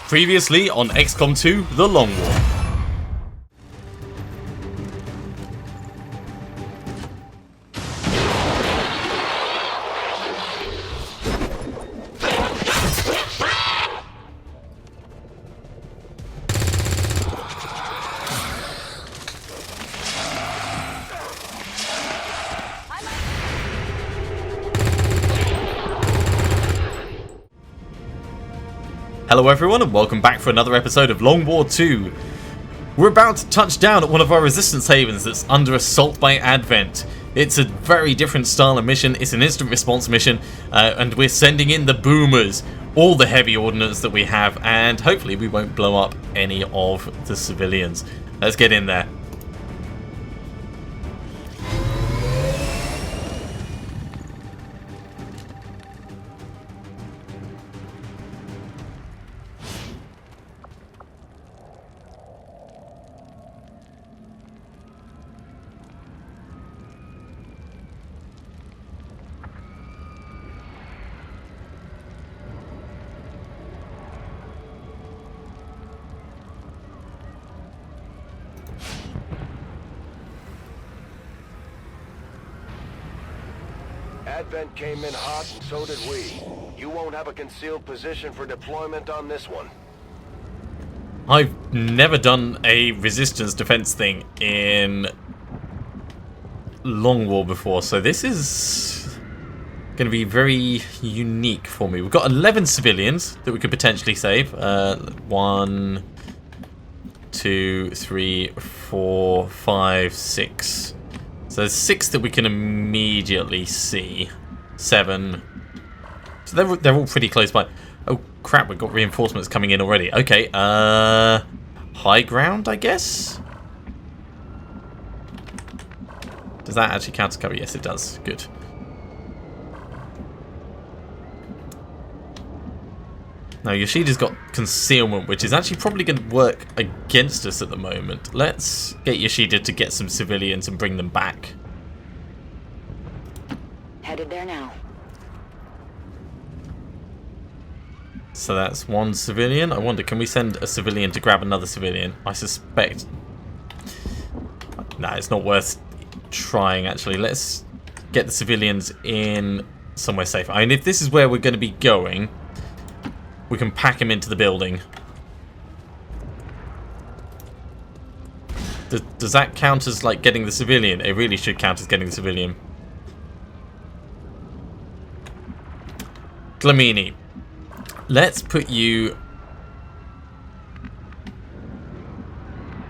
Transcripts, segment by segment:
Previously on XCom 2, The Long War. Hello everyone and welcome back for another episode of Long War 2. We're about to touch down at one of our resistance havens that's under assault by Advent. It's a very different style of mission, it's an instant response mission, and we're sending in the boomers, all the heavy ordnance that we have, and hopefully we won't blow up any of the civilians. Let's get in there. Advent came in hot and so did we. You won't have a concealed position for deployment on this one. I've never done a resistance defense thing in Long War before, so this is going to be very unique for me. We've got 11 civilians that we could potentially save. 1, 2, 3, 4, 5, 6. So there's 6 that we can immediately see. 7. So they're all pretty close by. Oh crap, we've got reinforcements coming in already. Okay, high ground, I guess? Does that actually count as cover? Yes, it does. Good. Now, Yoshida's got concealment, which is actually probably going to work against us at the moment. Let's get Yoshida to get some civilians and bring them back. Headed there now. So that's 1 civilian. I wonder, can we send a civilian to grab another civilian? I suspect... Nah, it's not worth trying, actually. Let's get the civilians in somewhere safe. I mean, if this is where we're going to be going... we can pack him into the building. Does that count as, like, getting the civilian? It really should count as getting the civilian. Glamini. Let's put you...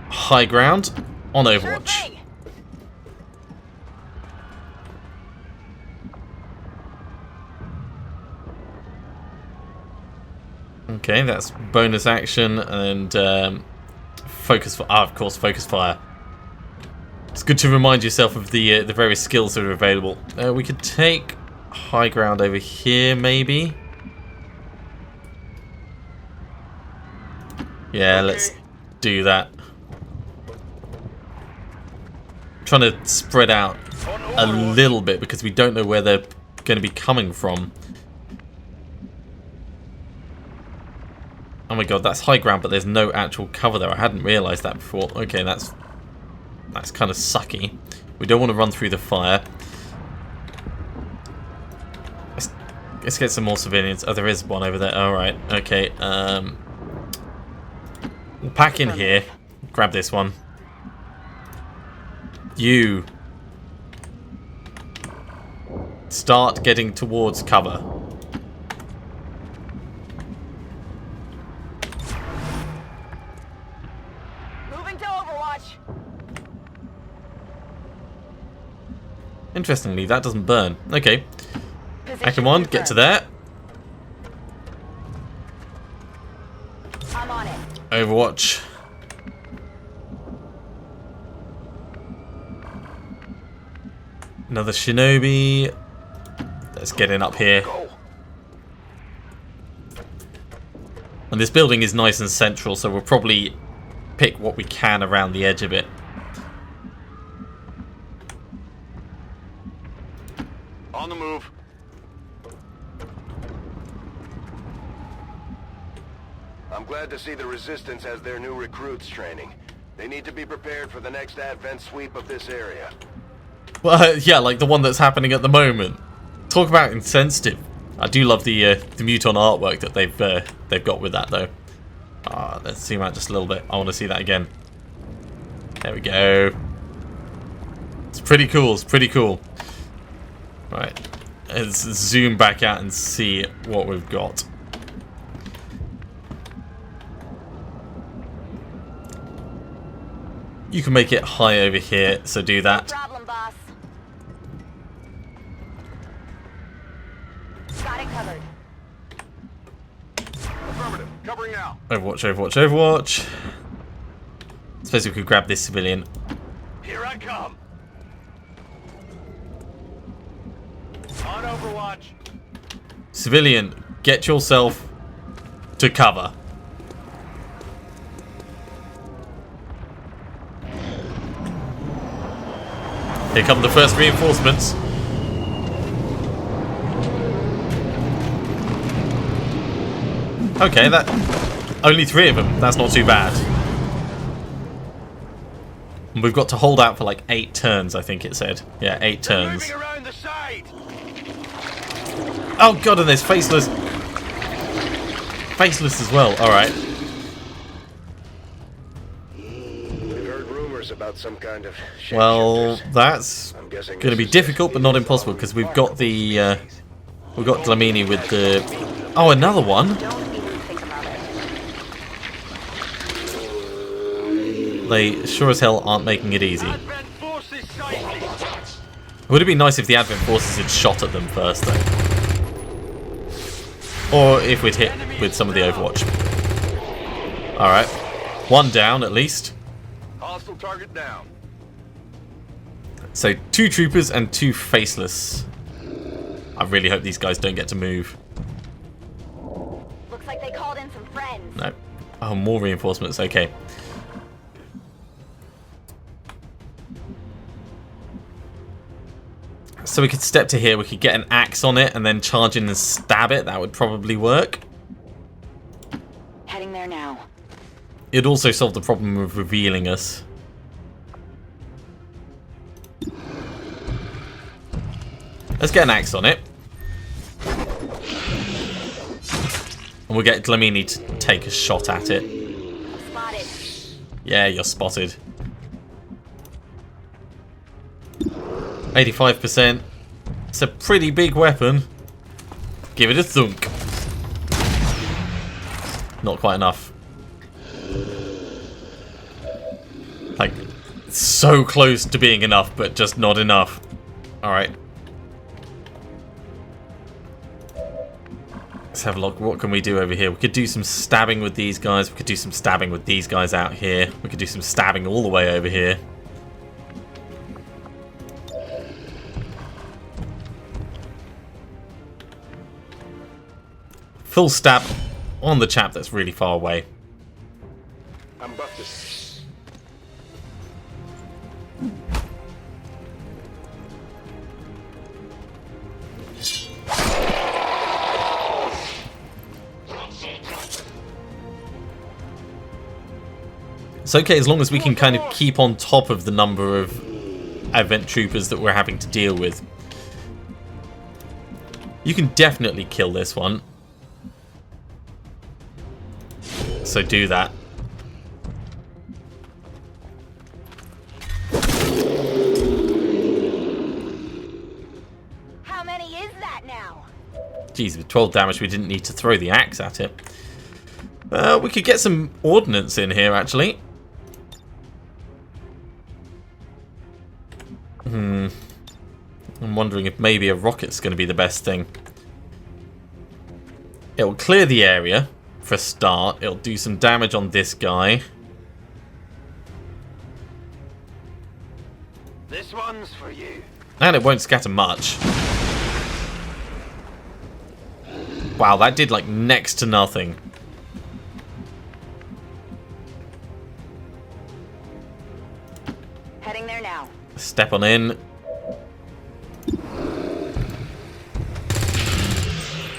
high ground on Overwatch. Okay, that's bonus action and focus fire. Of course, focus fire. It's good to remind yourself of the various skills that are available. We could take high ground over here, maybe. Yeah, let's do that. I'm trying to spread out a little bit because we don't know where they're going to be coming from. Oh my god, that's high ground, but there's no actual cover there. I hadn't realised that before. Okay, that's kind of sucky. We don't want to run through the fire. Let's get some more civilians. Oh, there is one over there. Alright, okay. We'll pack in here. Grab this one. You. Start getting towards cover. Interestingly, that doesn't burn. Okay. Come on, get to there. I'm on it. Overwatch. Another shinobi. Let's get in up here. And this building is nice and central, so we'll probably pick what we can around the edge of it. On the move. I'm glad to see the Resistance has their new recruits training. They need to be prepared for the next Advent sweep of this area. Well, yeah, like the one that's happening at the moment. Talk about insensitive. I do love the Muton artwork that they've got with that though. Let's zoom out just a little bit. I want to see that again. There we go. It's pretty cool. It's pretty cool. Right, let's zoom back out and see what we've got. You can make it high over here, so do that. No problem, boss. Got it covered. Affirmative. Covering now. Overwatch, Overwatch, Overwatch. I suppose we could grab this civilian. Here I come. On Overwatch. Civilian, get yourself to cover. Here come the first reinforcements. Okay, that only 3 of them. That's not too bad. And we've got to hold out for like 8 turns, I think it said. Yeah, 8 turns. Moving around the site. Oh god, and there's faceless. Faceless as well. All right. We've heard rumors about some kind of Well, shapeshifters. that's I'm guessing going to be this is difficult, but not impossible, because we've got the we've got Dlamini with the. Oh, another one. Don't even think about it. They sure as hell aren't making it easy. Advent forces sighted. It would have been nice if the Advent forces had shot at them first, though. Or if we'd hit with some of the Overwatch. Alright. 1 down, at least. Hostile target down. So, 2 troopers and 2 faceless. I really hope these guys don't get to move. Looks like they called in some friends. No. Oh, more reinforcements. Okay. So we could step to here, we could get an axe on it and then charge in and stab it. That would probably work. Heading there now. It'd also solve the problem of revealing us. Let's get an axe on it. And we'll get Dlamini to take a shot at it. Spotted. Yeah, you're spotted. 85%. It's a pretty big weapon. Give it a thunk. Not quite enough. Like, so close to being enough, but just not enough. Alright. Let's have a look. What can we do over here? We could do some stabbing with these guys. We could do some stabbing with these guys out here. We could do some stabbing all the way over here. Full stab on the chap that's really far away. I'm busted. It's okay as long as we can kind of keep on top of the number of Advent troopers that we're having to deal with. You can definitely kill this one. So do that. How many is that now? Jeez, with 12 damage we didn't need to throw the axe at it. We could get some ordnance in here actually. I'm wondering if maybe a rocket's going to be the best thing. It'll clear the area for a start. It'll do some damage on this guy. This one's for you. And it won't scatter much. Wow, that did like next to nothing. Heading there now. Step on in.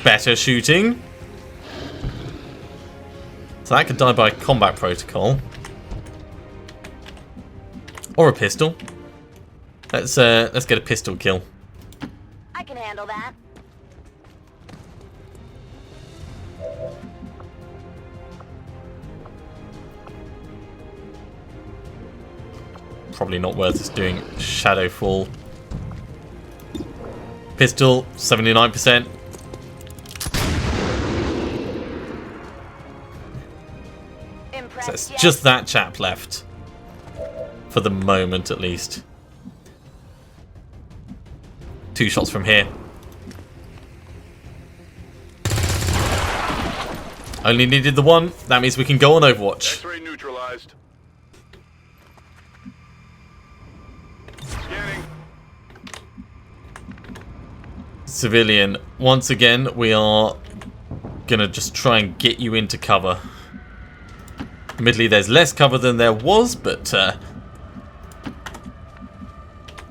Better shooting. So that could die by combat protocol. Or a pistol. Let's get a pistol kill. I can handle that. Probably not worth us doing Shadowfall. Pistol, 79%. So it's just that chap left. For the moment, at least. 2 shots from here. Only needed the 1. That means we can go on Overwatch. X-ray neutralized. Scanning. Civilian, once again, we are gonna just try and get you into cover. Admittedly, there's less cover than there was, but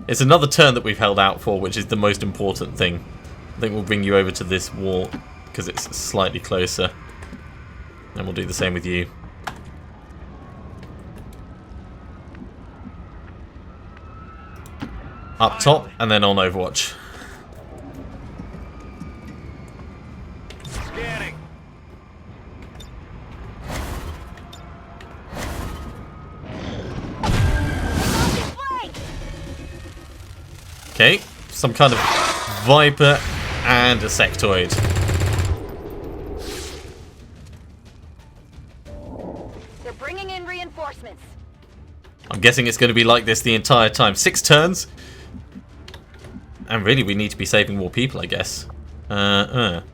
it's another turn that we've held out for, which is the most important thing. I think we'll bring you over to this wall because it's slightly closer. And we'll do the same with you. Up top, and then on Overwatch. Scanning. Okay, some kind of Viper and a Sectoid. They're bringing in reinforcements. I'm guessing it's going to be like this the entire time. 6 turns. And really, we need to be saving more people, I guess. Flamini,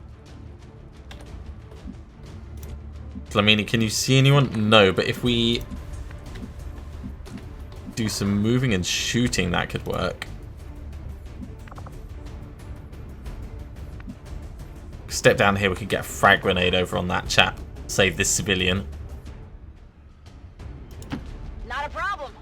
can you see anyone? No, but if we do some moving and shooting, that could work. Step down here, we could get a frag grenade over on that chap. Save this civilian. Not a problem.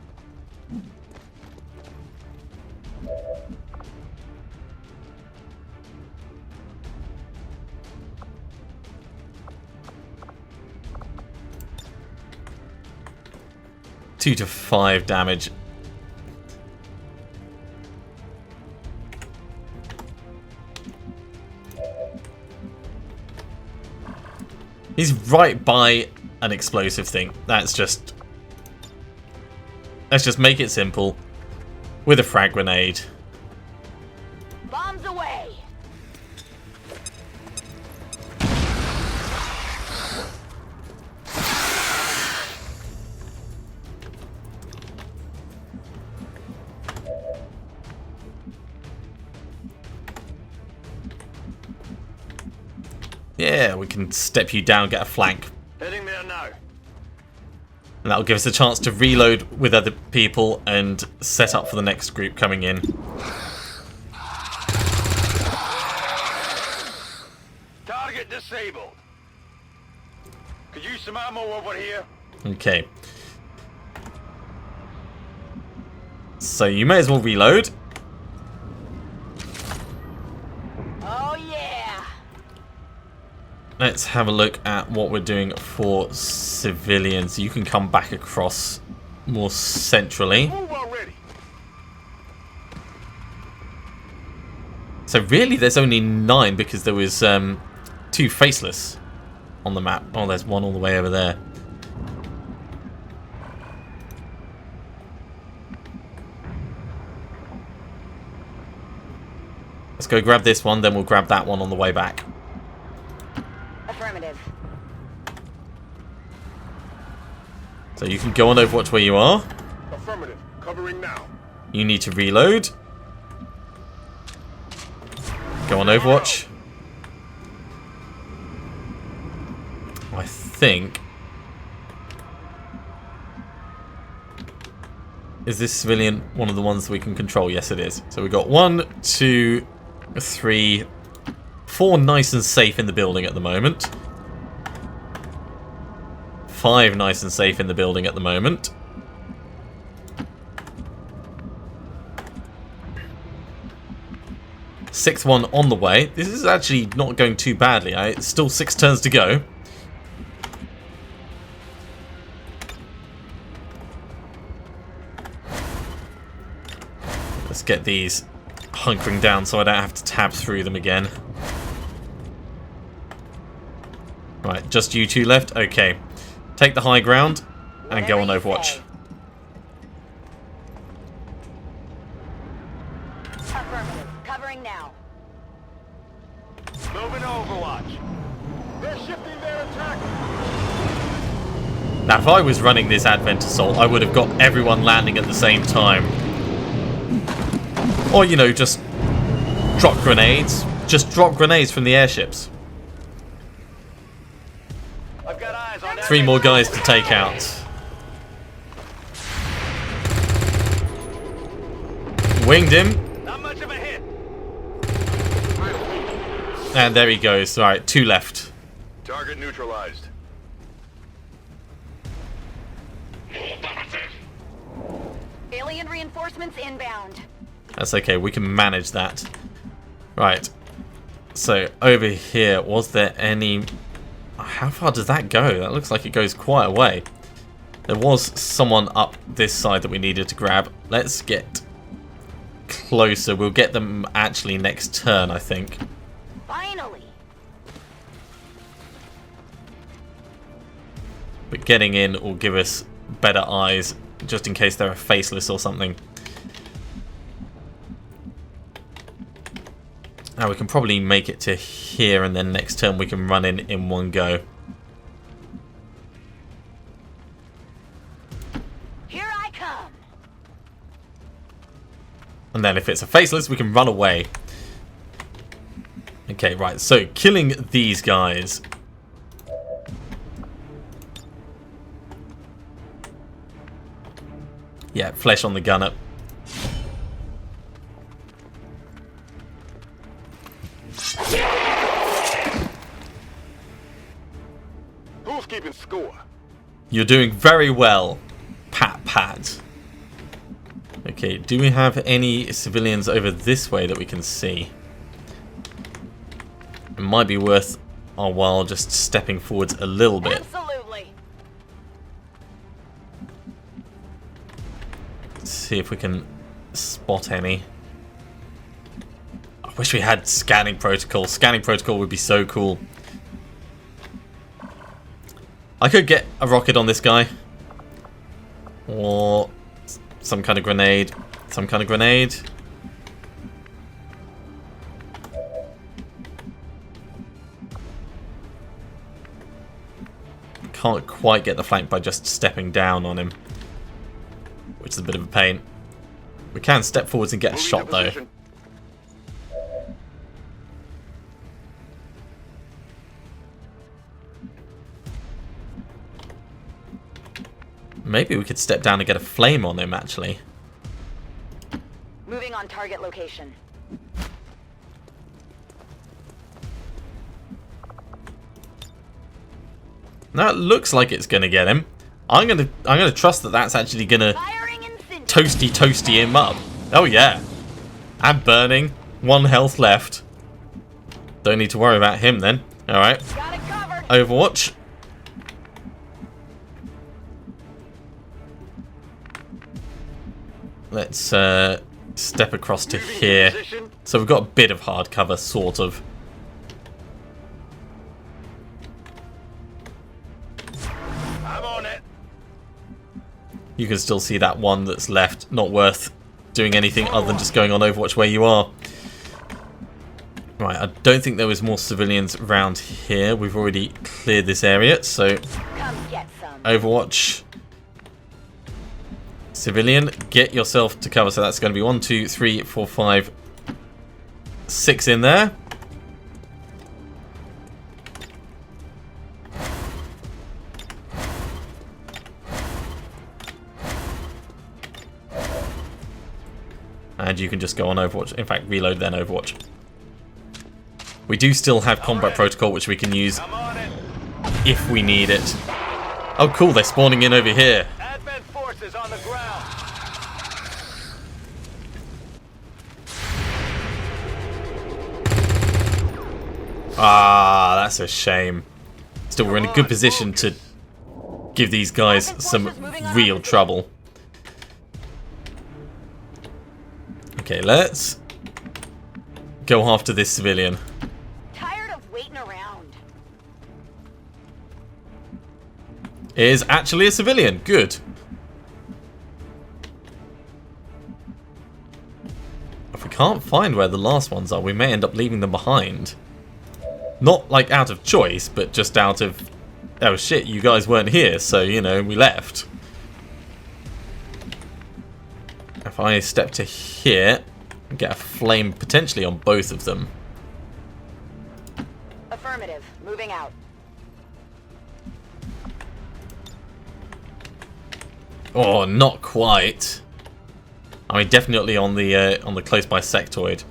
Two to 5 damage. He's right by an explosive thing. Let's just make it simple. With a frag grenade. Bombs away. Yeah, we can step you down, get a flank. Heading there now. And that'll give us a chance to reload with other people and set up for the next group coming in. Target disabled. Could use some ammo over here. Okay. So you may as well reload. Oh yeah. Let's have a look at what we're doing for civilians. You can come back across more centrally. Move already. So really there's only 9 because there was 2 faceless on the map. Oh, there's one all the way over there. Let's go grab this one, then we'll grab that one on the way back. Affirmative. So you can go on Overwatch where you are. Affirmative. Covering now. You need to reload. Go on Overwatch. I think... Is this civilian one of the ones we can control? Yes, it is. So we've got 1, 2, 3, 4 nice and safe in the building at the moment. 5 nice and safe in the building at the moment. Sixth one on the way. This is actually not going too badly. It's still 6 turns to go. get these hunkering down so I don't have to tab through them again. Right, just you two left? Okay. Take the high ground and go on Overwatch. Affirmative. Covering now. Moving to Overwatch. They're shifting their attack. Now, if I was running this Advent Assault, I would have got everyone landing at the same time. Or, you know, just drop grenades. Just drop grenades from the airships. I've got eyes on that. 3 more guys to take out. Winged him. Not much of a hit. And there he goes. Alright, 2 left. Target neutralized. Alien reinforcements inbound. That's okay, we can manage that. Right. So, over here, was there any... How far does that go? That looks like it goes quite a way. There was someone up this side that we needed to grab. Let's get closer. We'll get them actually next turn, I think. Finally. But getting in will give us better eyes, just in case they're faceless or something. Now we can probably make it to here, and then next turn we can run in one go. Here I come. And then if it's a faceless, we can run away. Okay, right, so killing these guys. Yeah, flesh on the gunner. Who's keeping score? You're doing very well, Pat Pat. Okay, do we have any civilians over this way that we can see? It might be worth our while just stepping forwards a little bit. Absolutely. See if we can spot any. I wish we had scanning protocol. Scanning protocol would be so cool. I could get a rocket on this guy. Or some kind of grenade. Some kind of grenade. Can't quite get the flank by just stepping down on him, which is a bit of a pain. We can step forwards and get a shot though. Maybe we could step down and get a flame on him actually. Moving on target location. Now it looks like it's gonna get him. I'm gonna trust that that's actually gonna toasty him up. Oh yeah, and burning. 1 health left. Don't need to worry about him then. All right. Got it covered. Overwatch. Let's step across to here. So we've got a bit of hard cover, sort of. I'm on it. You can still see that one that's left. Not worth doing anything other than just going on Overwatch where you are. Right, I don't think there was more civilians around here. We've already cleared this area, so Come get some. Overwatch. Civilian, get yourself to cover. So that's going to be 1, 2, 3, 4, 5, 6 in there. And you can just go on Overwatch. In fact, reload then Overwatch. We do still have combat protocol, which we can use if we need it. Oh, cool. They're spawning in over here. Advent forces on the ground. Ah, that's a shame. Still, we're in a good position to give these guys some real trouble. Okay, Okay, let's go after this civilian. Tired of waiting around. It is actually a civilian. Good. If we can't find where the last ones are, we may end up leaving them behind. Not like out of choice, but just out of, oh shit, you guys weren't here, so, you know, we left. If I step to here, get a flame potentially on both of them. Affirmative. Moving out. Oh, not quite. I mean, definitely on the close by sectoid.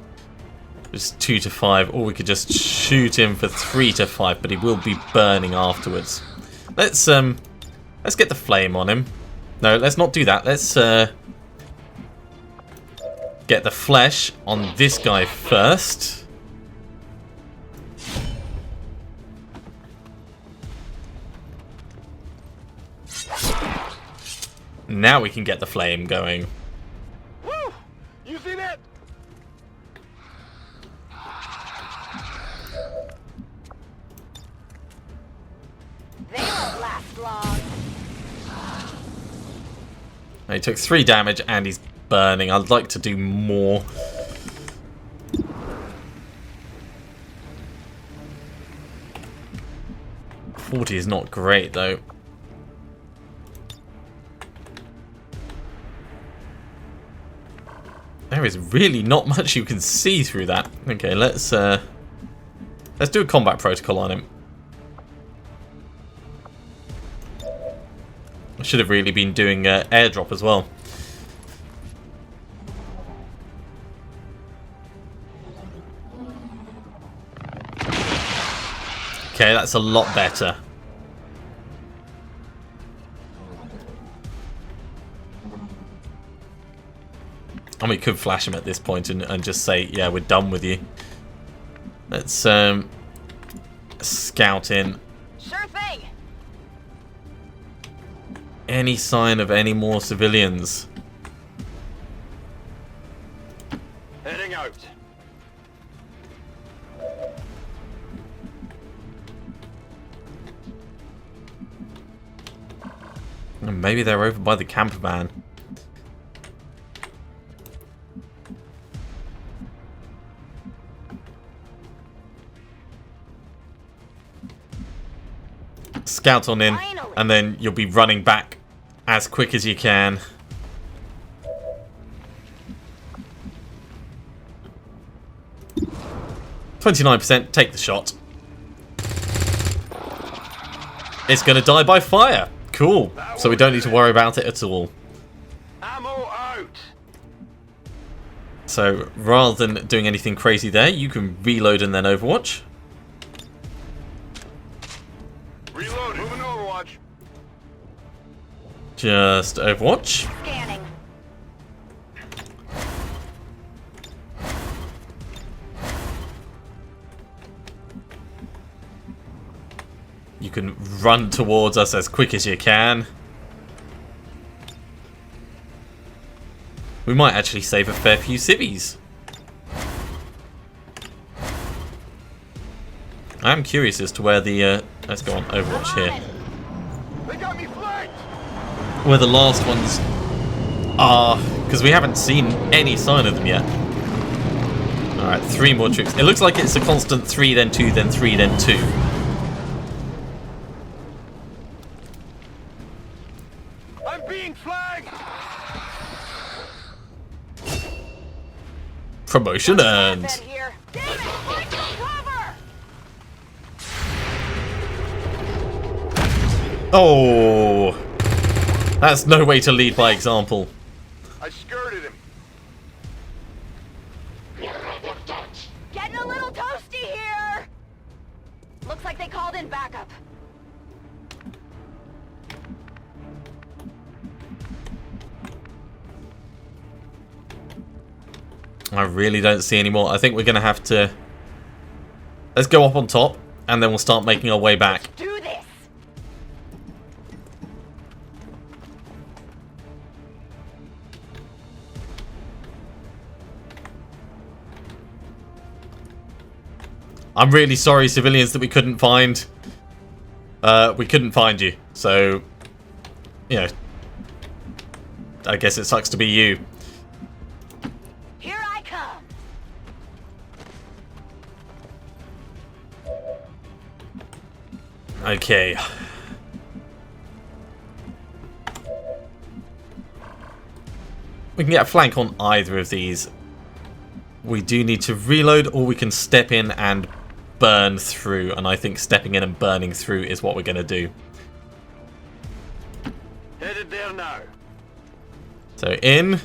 Just 2 to 5, or we could just shoot him for 3 to 5, but he will be burning afterwards. Let's get the flame on him. No, let's not do that. Let's get the flesh on this guy first. Now we can get the flame going. Woo! You see that? They won't last long. He took 3 damage and he's burning. I'd like to do more. .40 is not great though. There is really not much you can see through that. Okay, let's do a combat protocol on him. I should have really been doing airdrop as well. Okay, that's a lot better. And we could flash him at this point and just say, yeah, we're done with you. Let's scout in. Sure thing. Any sign of any more civilians? Heading out. Maybe they're over by the camper van. Scout on in, and then you'll be running back as quick as you can. %, take the shot. It's going to die by fire. Cool. So we don't need to worry about it at all. Ammo out. So rather than doing anything crazy there, you can reload and then overwatch. Reloading. Moving overwatch. Just overwatch. Scanning. You can run towards us as quick as you can. We might actually save a fair few civvies. I'm curious as to where the let's go on Overwatch here. They got me flanked. Where the last ones are, because we haven't seen any sign of them yet. Alright, 3 more troops. It looks like it's a constant 3, then 2, then 3, then 2. I'm being flagged. Promotion earned. Asset here. Damn it! Find some cover! Oh, that's no way to lead by example. I skirted him. Getting a little toasty here. Looks like they called in backup. I really don't see any more. I think we're going to have to... Let's go up on top, and then we'll start making our way back. Do this. I'm really sorry, civilians, that we couldn't find. We couldn't find you. So, you know, I guess it sucks to be you. Here I come. Okay. We can get a flank on either of these. We do need to reload, or we can step in and burn through. And I think stepping in and burning through is what we're going to do. Headed there now. So in.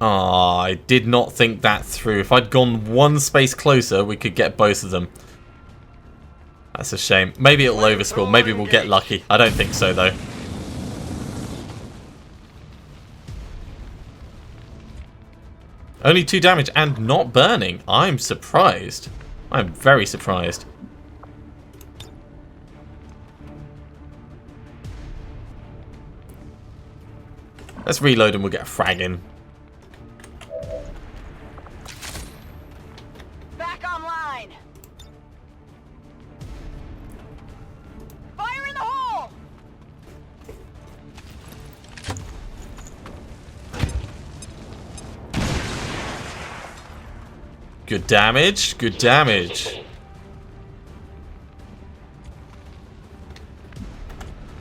Ah, I did not think that through. If I'd gone one space closer, we could get both of them. That's a shame. Maybe it'll overspill. Maybe we'll get lucky. I don't think so, though. Only 2 damage and not burning. I'm surprised. I'm very surprised. Let's reload and we'll get a frag in. Back online. Fire in the hole. Good damage. Good damage.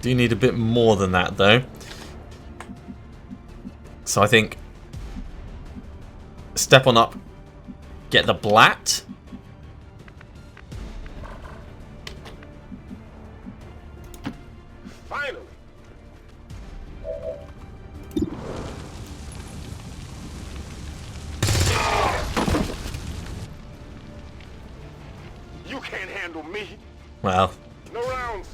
Do need a bit more than that, though. So I think step on up, get the blat. Finally. You can't handle me. Well, No rounds.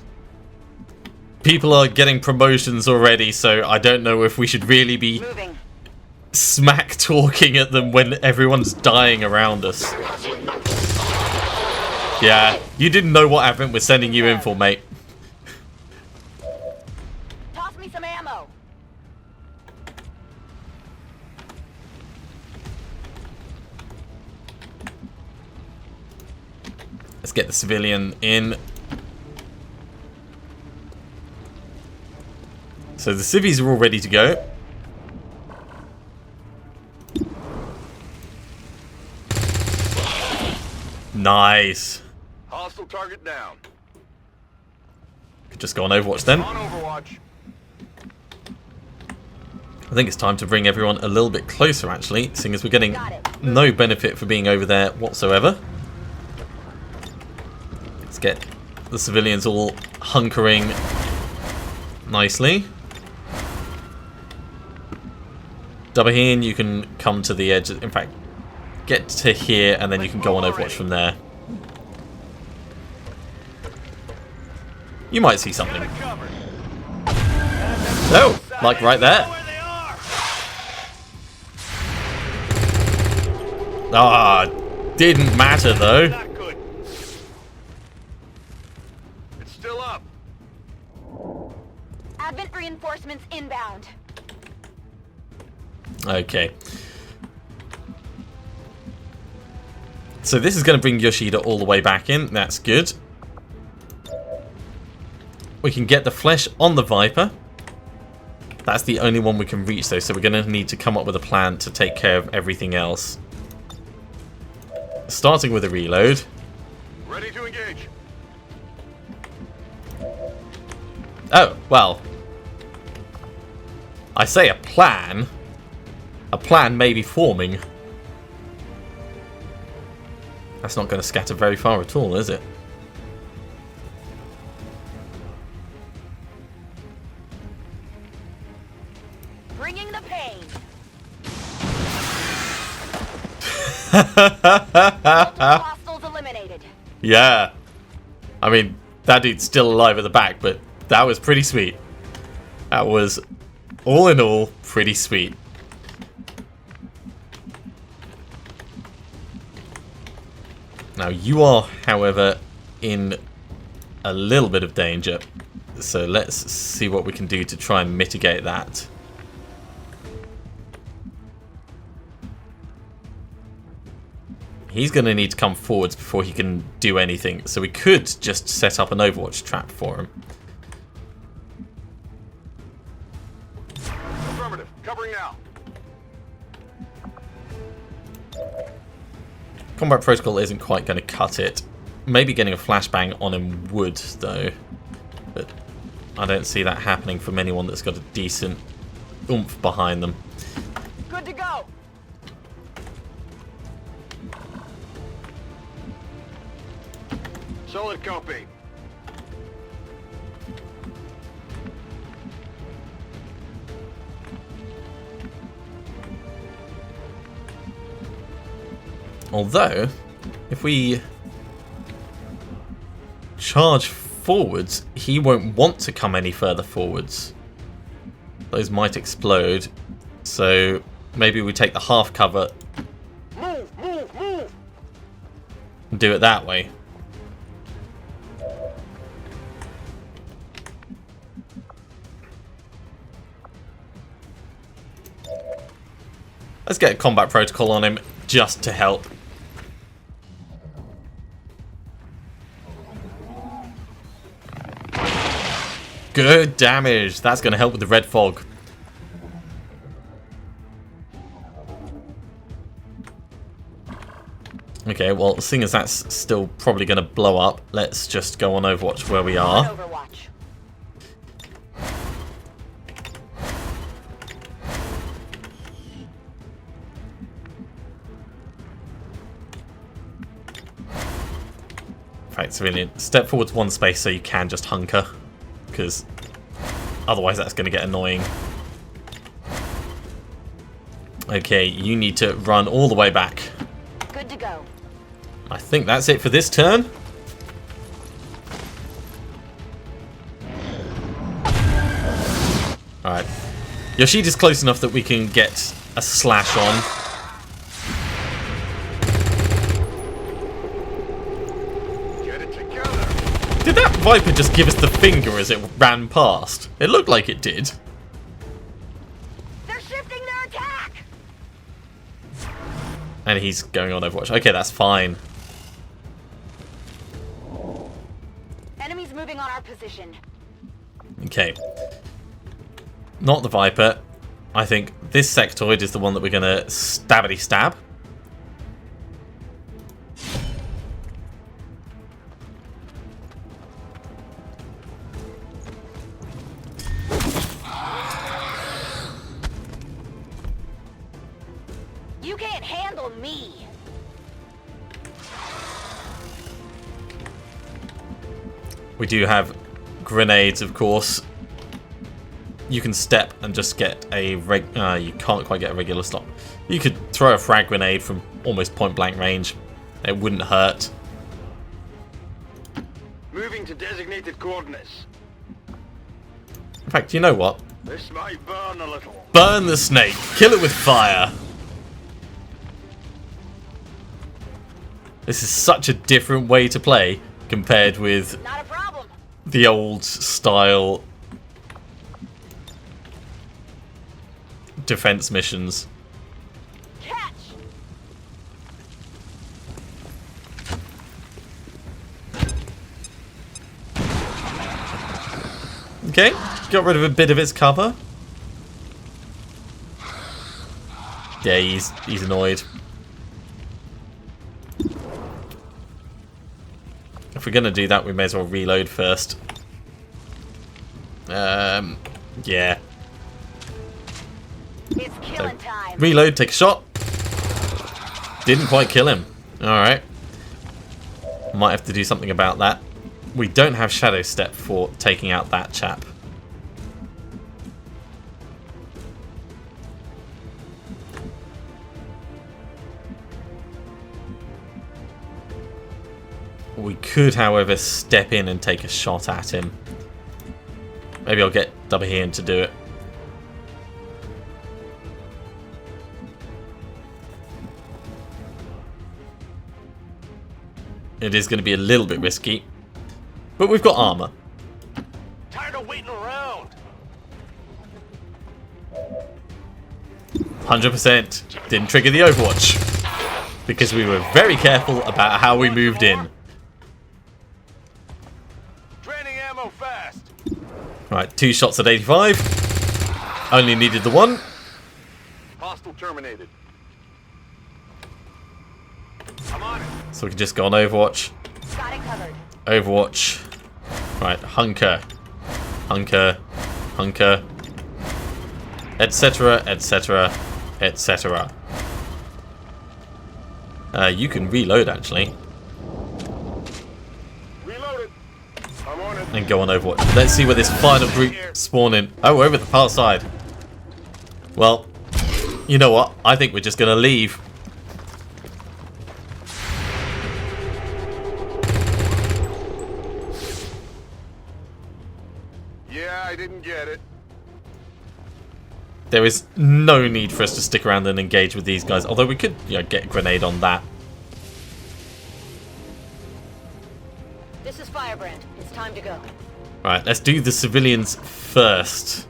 people are getting promotions already, so I don't know if we should really be Moving. smack talking at them when everyone's dying around us. Yeah, you didn't know what Advent was sending you in for, mate. Toss me some ammo. Let's get the civilian in. So the civvies are all ready to go. Nice. Hostile target down. Could just go on Overwatch then. On Overwatch. I think it's time to bring everyone a little bit closer, actually, seeing as we're getting no benefit for being over there whatsoever. Let's get the civilians all hunkering nicely. Dabahin, you can come to the edge. In fact, get to here, and then you can go on Overwatch from there. You might see something. Oh, like right there. Ah, didn't matter though. Not good. It's still up. Advent reinforcements inbound. Okay. So this is going to bring Yoshida all the way back in. That's good. We can get the flesh on the Viper. That's the only one we can reach though, so we're going to need to come up with a plan to take care of everything else. Starting with a reload. Ready to engage. Oh, well. I say a plan. A plan may be forming. That's not going to scatter very far at all, is it? Bringing the pain. Hostiles eliminated. Yeah. I mean, that dude's still alive at the back, but that was pretty sweet. That was, all in all, pretty sweet. Now, you are, however, in a little bit of danger. So let's see what we can do to try and mitigate that. He's going to need to come forwards before he can do anything. So we could just set up an Overwatch trap for him. Affirmative. Covering now. Combat protocol isn't quite going to cut it. Maybe getting a flashbang on him would, though. But I don't see that happening from anyone that's got a decent oomph behind them. Good to go. Solid copy. Although, if we charge forwards, he won't want to come any further forwards. Those might explode. So maybe we take the half cover Move! and do it that way. Let's get a combat protocol on him just to help. Good damage. That's going to help with the red fog. Okay, well, seeing as that's still probably going to blow up, let's just go on Overwatch where we are. Overwatch. Right, civilian, step forwards one space so you can just hunker, because otherwise that's going to get annoying. Okay, you need to run all the way back. Good to go. I think that's it for this turn. Alright. Yoshida's close enough that we can get a slash on. Get it together. Did that Viper just give us the finger as it ran past? It looked like it did. They're shifting their attack. And he's going on Overwatch. Okay, that's fine. Enemies moving on our position. Okay. Not the Viper. I think this sectoid is the one that we're going to stabbity stab. You can't handle me. We do have grenades, of course. You can step and just get a you can't quite get a regular slot. You could throw a frag grenade from almost point blank range. It wouldn't hurt. Moving to designated coordinates. In fact, you know what? This might burn a little. Burn the snake. Kill it with fire. This is such a different way to play compared with Not a problem. the old style defense missions. Catch. Okay, got rid of a bit of its cover. Yeah, he's annoyed. If we're gonna do that, we may as well reload first. Yeah. It's killing time. Reload, take a shot. Didn't quite kill him. Alright. Might have to do something about that. We don't have Shadow Step for taking out that chap. We could, however, step in and take a shot at him. Maybe I'll get Dabahian to do it. It is going to be a little bit risky. But we've got armor. Tired of waiting around. 100%. Didn't trigger the Overwatch. because we were very careful about how we moved in. Draining ammo fast. Right, 2 shots at 85. Only needed the 1. Hostile terminated. I'm on it. So we can just go on Overwatch. Got it covered. Overwatch. Right, hunker. Hunker. Hunker. Etc, etc, etc. You can reload, actually. Reloaded. I'm on it. And go on Overwatch. Let's see where this final group spawn in. Oh, over the far side. Well, you know what? I think we're just going to leave. Yeah, I didn't get it. There is no need for us to stick around and engage with these guys. Although we could, you know, get a grenade on that. This is Firebrand. It's time to go. Right, let's do the civilians first.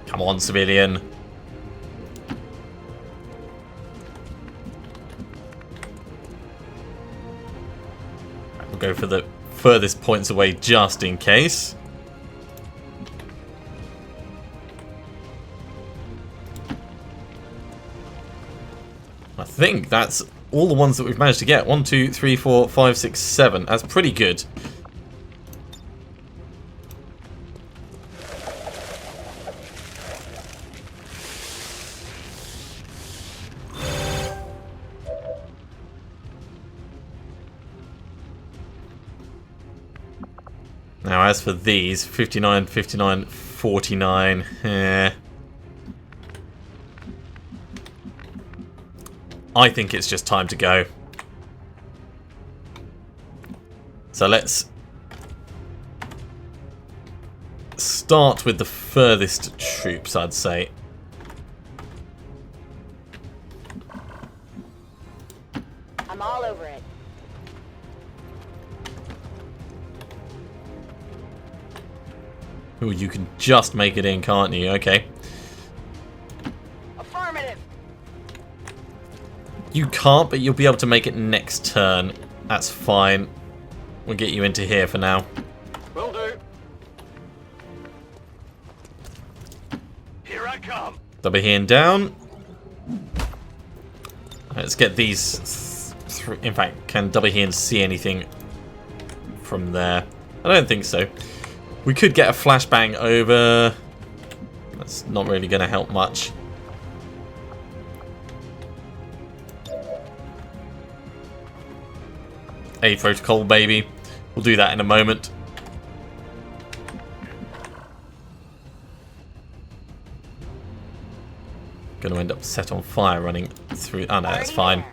Come on, civilian. We'll go for the furthest points away just in case. I think that's all the ones that we've managed to get. 1, 2, 3, 4, 5, 6, 7. That's pretty good. Now, as for these, 59, 59, 49, I think it's just time to go. So let's start with the furthest troops, I'd say. I'm all over it. Ooh, you can just make it in, can't you? Okay. Affirmative. You can't, but you'll be able to make it next turn. That's fine. We'll get you into here for now. Will do. Here I come. Double here down. Let's get these. In fact, can double here see anything from there? I don't think so. We could get a flashbang over. That's not really going to help much. A protocol, baby. We'll do that in a moment. Going to end up set on fire running through. Oh no, that's fine.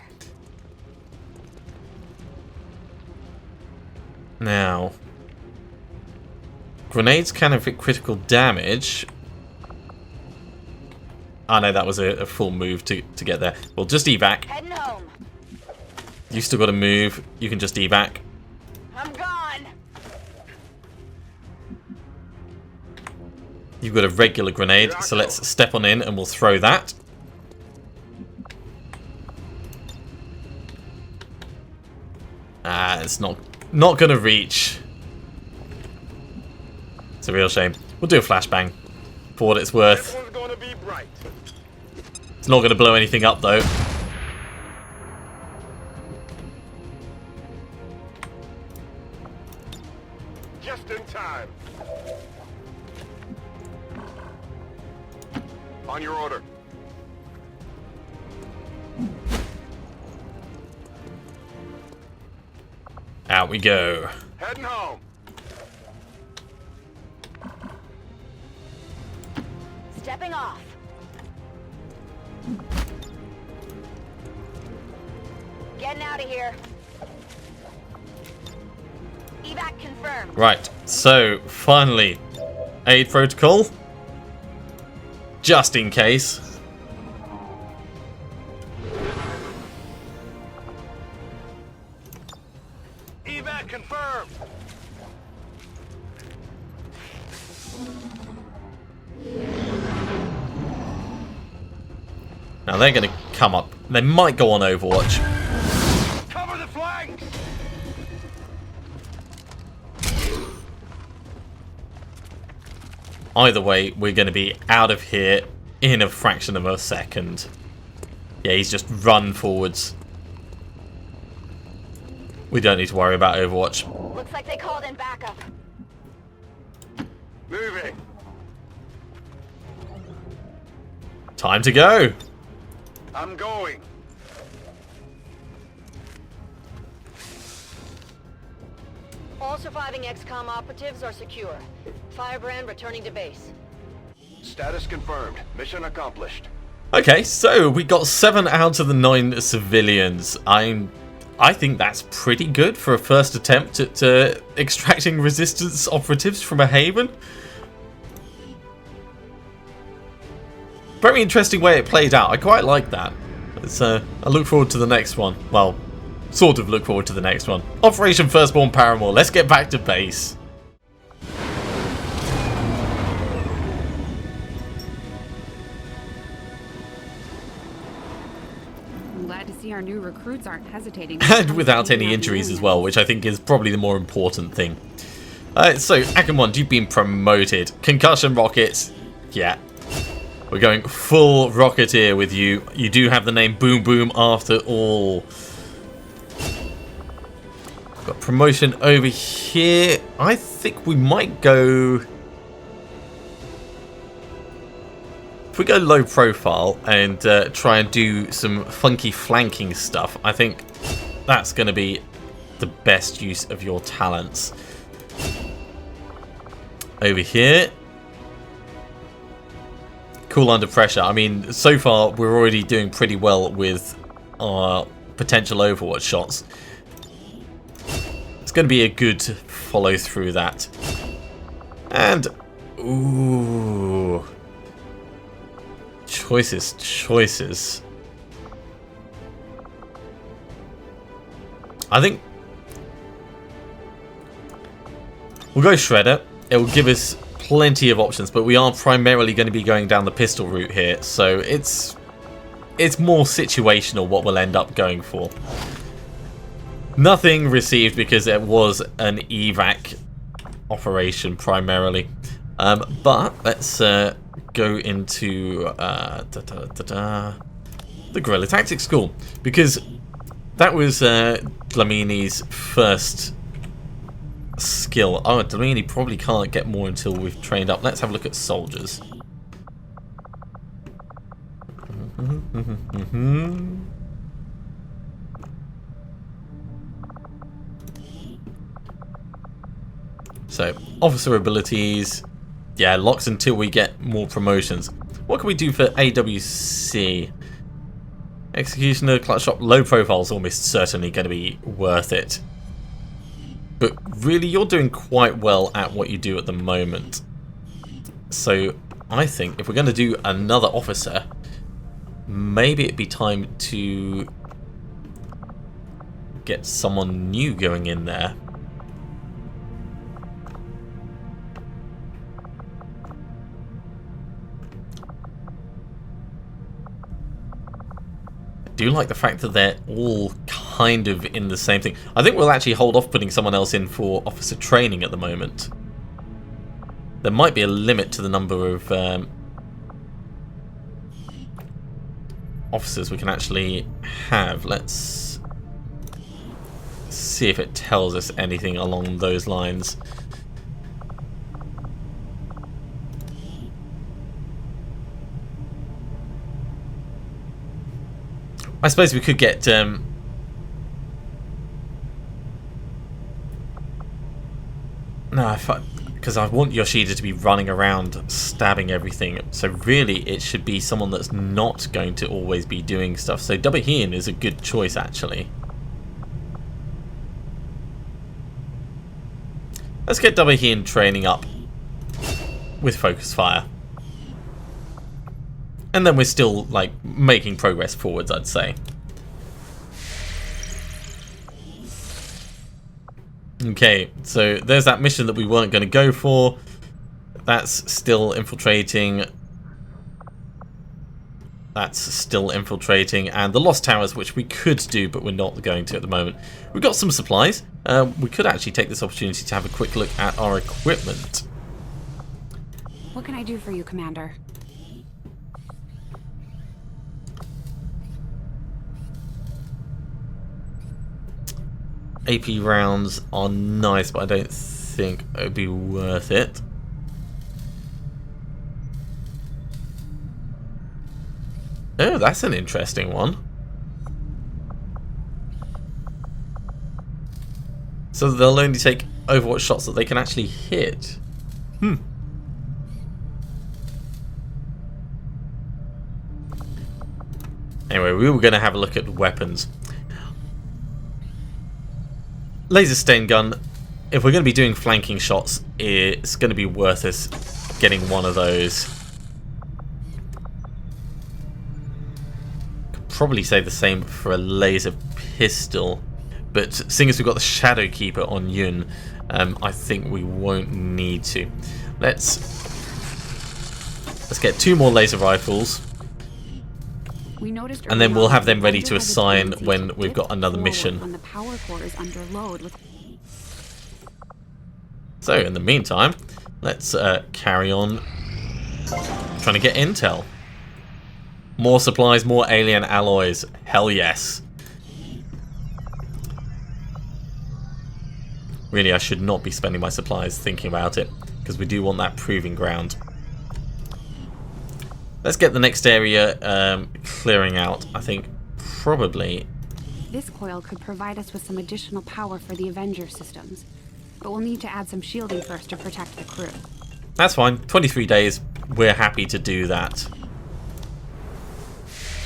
Now, grenades can inflict critical damage. Oh no, that was a full move to get there. Well, just evac. Heading home. You still got to move. You can just evac. I'm gone. You've got a regular grenade, so let's step on in and we'll throw that. Ah, it's not going to reach. It's a real shame. We'll do a flashbang for what it's worth. Everyone's gonna be bright. It's not going to blow anything up though. Just in time. On your order. Out we go. Heading home. Stepping off. Getting out of here. Evac confirmed. Right, so finally, aid protocol. just in case. Evac confirmed. Now they're going to come up. They might go on Overwatch. Cover the flanks. Either way, we're going to be out of here in a fraction of a second. Yeah, he's just run forwards. We don't need to worry about Overwatch. Looks like they called in backup. Moving. Time to go. I'm going. All surviving XCom operatives are secure. Firebrand returning to base. Status confirmed. Mission accomplished. Okay, so we got 7 out of the 9 civilians. I think that's pretty good for a first attempt at extracting resistance operatives from a haven. Very interesting way it played out. I quite like that. I look forward to the next one. Well, sort of look forward to the next one. Operation Firstborn Paramour. Let's get back to base. I'm glad to see our new recruits aren't hesitating. And without any injuries as well, which I think is probably the more important thing. So, Akamond, you've been promoted. Concussion rockets. Yeah. We're going full Rocketeer with you. You do have the name Boom Boom after all. Got promotion over here. I think we might go... If we go low profile and try and do some funky flanking stuff, I think that's going to be the best use of your talents. Over here. Cool under pressure. I mean, so far we're already doing pretty well with our potential Overwatch shots. It's going to be a good follow through that. And ooh, choices. I think we'll go Shredder. It will give us plenty of options, but we are primarily going to be going down the pistol route here, so it's more situational what we'll end up going for. Nothing received because it was an evac operation primarily, but let's go into the Guerrilla Tactics School, because that was Dlamini's first skill. Oh, Dlamini probably can't get more until we've trained up. Let's have a look at soldiers. So, officer abilities. Yeah, locks until we get more promotions. What can we do for AWC? Executioner, clutch shot, low profile is almost certainly going to be worth it. But really, you're doing quite well at what you do at the moment. So I think if we're going to do another officer, maybe it'd be time to get someone new going in there. I do like the fact that they're all kind of in the same thing. I think we'll actually hold off putting someone else in for officer training at the moment. There might be a limit to the number of officers we can actually have. Let's see if it tells us anything along those lines. I suppose we could get no, because I want Yoshida to be running around stabbing everything. So really, it should be someone that's not going to always be doing stuff. So Dabahian is a good choice, actually. Let's get Dabahian training up with focus fire. and then we're still like making progress forwards, I'd say. Okay, so there's that mission that we weren't going to go for. That's still infiltrating. That's still infiltrating. And the Lost Towers, which we could do, but we're not going to at the moment. We've got some supplies. We could actually take this opportunity to have a quick look at our equipment. What can I do for you, Commander? AP rounds are nice, but I don't think it would be worth it. Oh, that's an interesting one. So they'll only take Overwatch shots that they can actually hit. Anyway, we were going to have a look at weapons. Laser stain gun, if we're going to be doing flanking shots, it's going to be worth us getting one of those. Could probably say the same for a laser pistol, but seeing as we've got the Shadow Keeper on Yun, I think we won't need to. Let's get 2 more laser rifles. And then we'll have them ready to assign when we've got another mission. When the power core is under load with... So, in the meantime, let's carry on trying to get intel. More supplies, more alien alloys. Hell yes. Really, I should not be spending my supplies thinking about it, because we do want that proving ground. Let's get the next area clearing out. I think probably... This coil could provide us with some additional power for the Avenger systems, but we'll need to add some shielding first to protect the crew. That's fine. 23 days. We're happy to do that.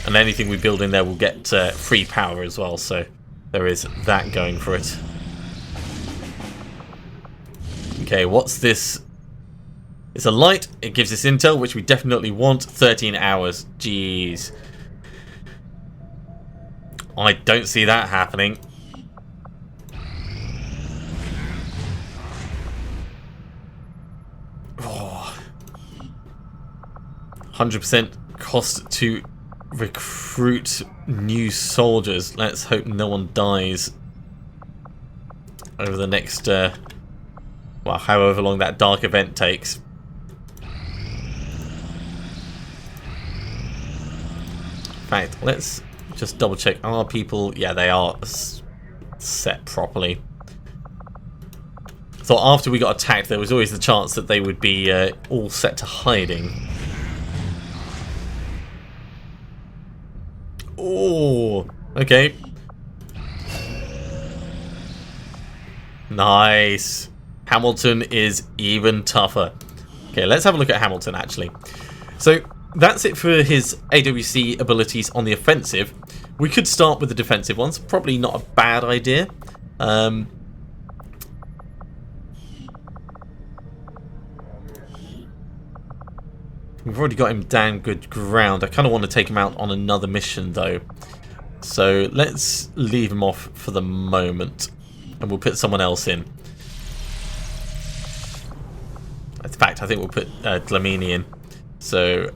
And anything we build in there will get free power as well, so there is that going for it. Okay, what's this? It's a light. It gives us intel, which we definitely want. 13 hours. Jeez. I don't see that happening. Oh. 100% cost to recruit new soldiers. Let's hope no one dies over the next, well, however long that dark event takes. In fact, let's just double check. Are people... Yeah, they are set properly. I thought after we got attacked, there was always the chance that they would be all set to hiding. Oh, okay. Nice. Hamilton is even tougher. Okay, let's have a look at Hamilton, actually. So... that's it for his AWC abilities on the offensive. We could start with the defensive ones. Probably not a bad idea. We've already got him down good ground. I kind of want to take him out on another mission, though. So let's leave him off for the moment. And we'll put someone else in. In fact, I think we'll put Dlamini in. So...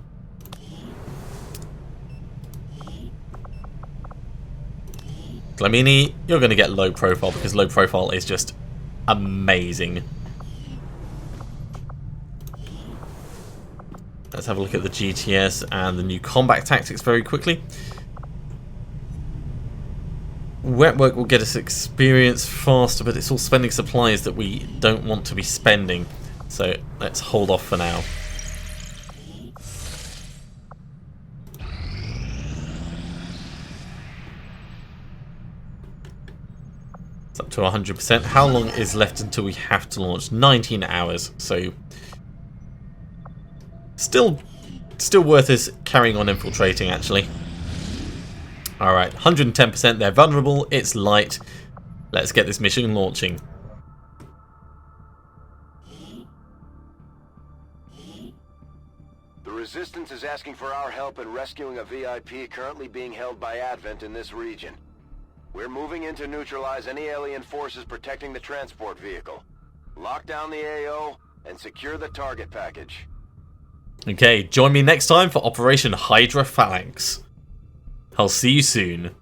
Dlamini, you're going to get low profile because low profile is just amazing. Let's have a look at the GTS and the new combat tactics very quickly. Wet work will get us experience faster, but it's all spending supplies that we don't want to be spending. So let's hold off for now. It's up to 100%. How long is left until we have to launch? 19 hours. So still worth us carrying on infiltrating, actually. Alright, 110%. They're vulnerable. It's light. Let's get this mission launching. The Resistance is asking for our help in rescuing a VIP currently being held by Advent in this region. We're moving in to neutralize any alien forces protecting the transport vehicle. Lock down the AO and secure the target package. Okay, join me next time for Operation Hydra Phalanx. I'll see you soon.